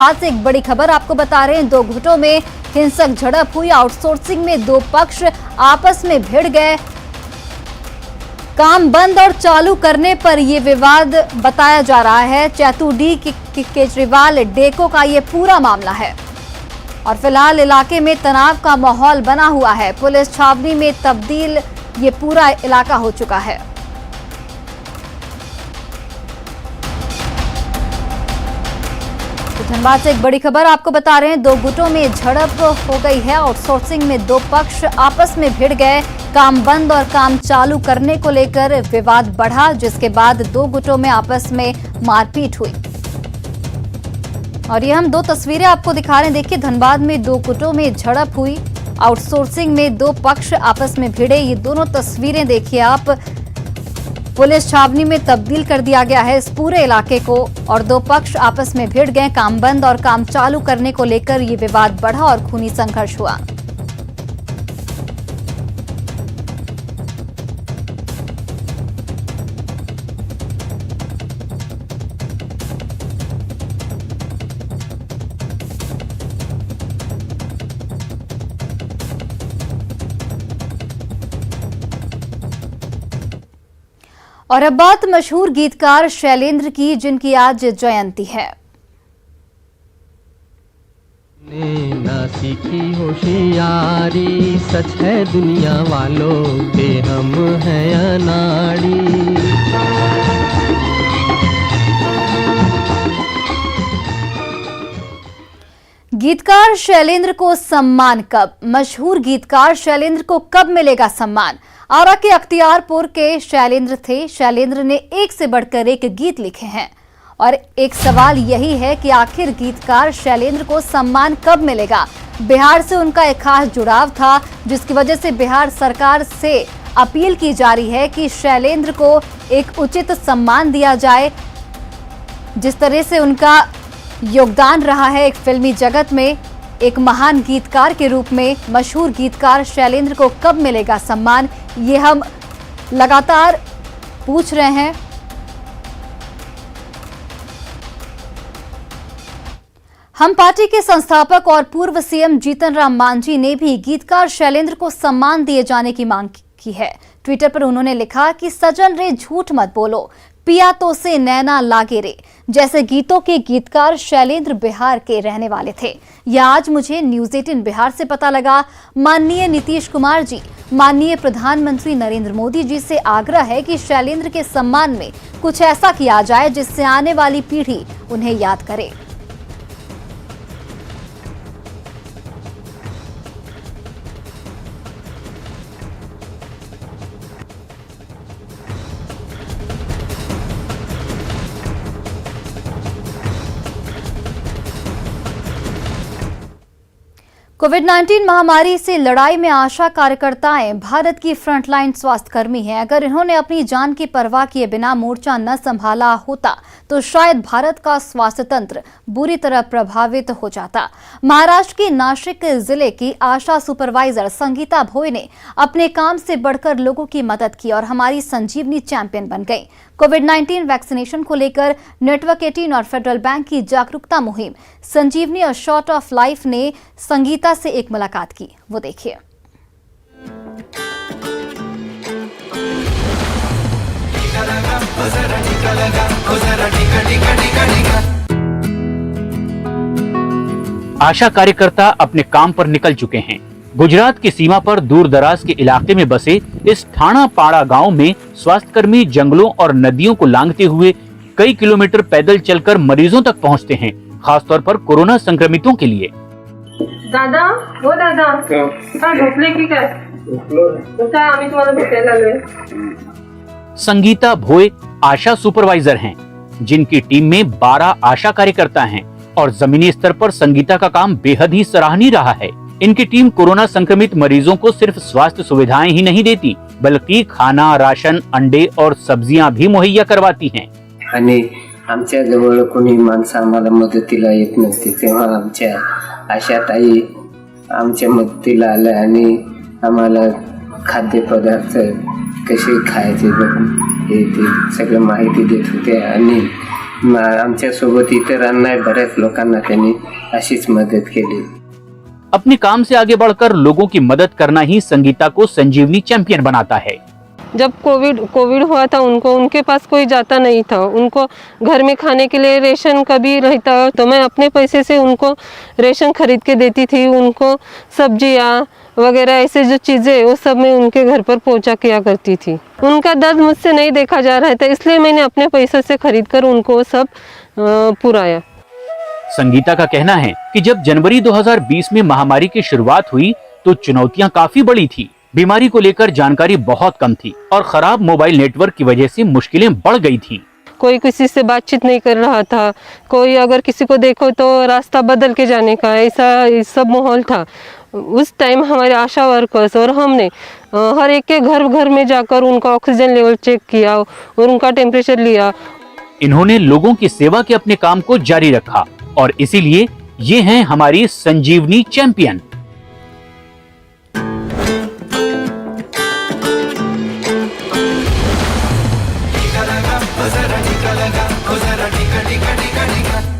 आज से एक बड़ी खबर आपको बता रहे हैं। दो गुटों में हिंसक झड़प हुई। आउटसोर्सिंग में दो पक्ष आपस में भिड़ गए। काम बंद और चालू करने पर यह विवाद बताया जा रहा है। चैतू डी केजरीवाल डेको का यह पूरा मामला है और फिलहाल इलाके में तनाव का माहौल बना हुआ है। पुलिस छावनी में तब्दील ये पूरा इलाका हो चुका है। धनबाद से एक बड़ी खबर आपको बता रहे हैं। दो गुटों में झड़प हो गई है। आउटसोर्सिंग में दो पक्ष आपस में भिड़ गए। काम बंद और काम चालू करने को लेकर विवाद बढ़ा, जिसके बाद दो गुटों में आपस में मारपीट हुई। और ये हम दो तस्वीरें आपको दिखा रहे हैं। देखिए, धनबाद में दो गुटों में झड़प हुई। आउटसोर्सिंग में दो पक्ष आपस में भिड़े। ये दोनों तस्वीरें देखिए आप। पुलिस छावनी में तब्दील कर दिया गया है इस पूरे इलाके को और दो पक्ष आपस में भिड़ गए। काम बंद और काम चालू करने को लेकर ये विवाद बढ़ा और खूनी संघर्ष हुआ। और अब बात मशहूर गीतकार शैलेंद्र की, जिनकी आज जयंती है। ना सीखी होशियारी, सच है दुनिया वालों के हम हैं अनाड़ी। गीतकार शैलेंद्र को सम्मान कब? मशहूर गीतकार शैलेंद्र को कब मिलेगा सम्मान? आरा के अख्तियारपुर के शैलेंद्र थे। शैलेंद्र ने एक से बढ़कर एक गीत लिखे हैं और एक सवाल यही है कि आखिर गीतकार शैलेंद्र को सम्मान कब मिलेगा? बिहार से उनका एक खास जुड़ाव था, जिसकी वजह से बिहार सरकार से अपील की जा रही है कि शैलेंद्र को एक उचित सम्मान दिया जाए। जिस तरह से उनका योगदान रहा है एक फिल्मी जगत में, एक महान गीतकार के रूप में, मशहूर गीतकार शैलेंद्र को कब मिलेगा सम्मान, ये हम लगातार पूछ रहे हैं। हम पार्टी के संस्थापक और पूर्व सीएम जीतन राम मांझी ने भी गीतकार शैलेंद्र को सम्मान दिए जाने की मांग की है। ट्विटर पर उन्होंने लिखा कि सजन रे झूठ मत बोलो, पिया तो से नैना लागे रे जैसे गीतों के गीतकार शैलेंद्र बिहार के रहने वाले थे। यह आज मुझे न्यूज़ 18 बिहार से पता लगा। माननीय नीतीश कुमार जी, माननीय प्रधानमंत्री नरेंद्र मोदी जी से आग्रह है कि शैलेंद्र के सम्मान में कुछ ऐसा किया जाए जिससे आने वाली पीढ़ी उन्हें याद करे। कोविड-19 महामारी से लड़ाई में आशा कार्यकर्ताएं भारत की फ्रंटलाइन स्वास्थ्यकर्मी हैं। अगर इन्होंने अपनी जान की परवाह किए बिना मोर्चा न संभाला होता तो शायद भारत का स्वास्थ्य तंत्र बुरी तरह प्रभावित हो जाता। महाराष्ट्र के नासिक जिले की आशा सुपरवाइजर संगीता भोई ने अपने काम से बढ़कर लोगों की मदद की और हमारी संजीवनी चैंपियन बन गई। कोविड-19 वैक्सीनेशन को लेकर नेटवर्क 18 और फेडरल बैंक की जागरूकता मुहिम संजीवनी और शॉर्ट ऑफ लाइफ ने संगीता से एक मुलाकात की, वो देखिए। आशा कार्यकर्ता अपने काम पर निकल चुके हैं। गुजरात की सीमा पर दूर दराज के इलाके में बसे इस ठाणा पाड़ा गांव में स्वास्थ्यकर्मी जंगलों और नदियों को लांघते हुए कई किलोमीटर पैदल चलकर मरीजों तक पहुंचते हैं, खासतौर पर कोरोना संक्रमितों के लिए। दादा, वो दादा, हाँ झोपले की काय? आम्ही तुम्हाला भेटायला आलोय। संगीता भोय आशा सुपरवाइजर हैं, जिनकी टीम में 12 आशा कार्यकर्ता हैं और जमीनी स्तर पर संगीता का काम बेहद ही सराहनीय रहा है। इनकी टीम कोरोना संक्रमित मरीजों को सिर्फ स्वास्थ्य सुविधाएं ही नहीं देती, बल्कि खाना, राशन, अंडे और सब्जियां भी मुहैया करवाती हैं। आणि आमच्या जवळ कोणी माणसं आम्हाला मदतीला येत नसते, तेव्हा आमच्या आशाताई आमच्या मदतीला आल्या आणि आम्हाला खाद्यपदार्थ कसे खायचे हे ते सगळं माहिती देत होते आणि आमच्यासोबत इतरांना बऱ्याच लोकांना त्यांनी अशीच मदत केली. अपने काम से आगे बढ़कर लोगों की मदद करना ही संगीता को संजीवनी चैंपियन बनाता है। जब कोविड हुआ था उनके पास कोई जाता नहीं था, उनको घर में खाने के लिए रेशन कभी रहता तो मैं अपने पैसे से उनको रेशन खरीद के देती थी, उनको सब्जियाँ वगैरह ऐसे जो चीज़ें वो सब मैं उनके घर पर पहुंचा किया करती थी. उनका दर्द मुझसे नहीं देखा जा रहा था, इसलिए मैंने अपने पैसे से खरीद कर उनको सब पुराया. संगीता का कहना है कि जब जनवरी 2020 में महामारी की शुरुआत हुई तो चुनौतियां काफी बड़ी थी। बीमारी को लेकर जानकारी बहुत कम थी और खराब मोबाइल नेटवर्क की वजह से मुश्किलें बढ़ गई थी. कोई किसी से बातचीत नहीं कर रहा था, कोई अगर किसी को देखो तो रास्ता बदल के जाने का, ऐसा सब माहौल था. उस टाइम हमारे आशा वर्कर्स और हमने हर एक के घर में जाकर उनका ऑक्सीजन लेवल चेक किया और उनका टेम्परेचर लिया. इन्होंने लोगों की सेवा के अपने काम को जारी रखा और इसीलिए ये हैं हमारी संजीवनी चैंपियन. टिका लगा, ओ जरा टिका लगा, ओ जरा टिका टिका टिका टिका.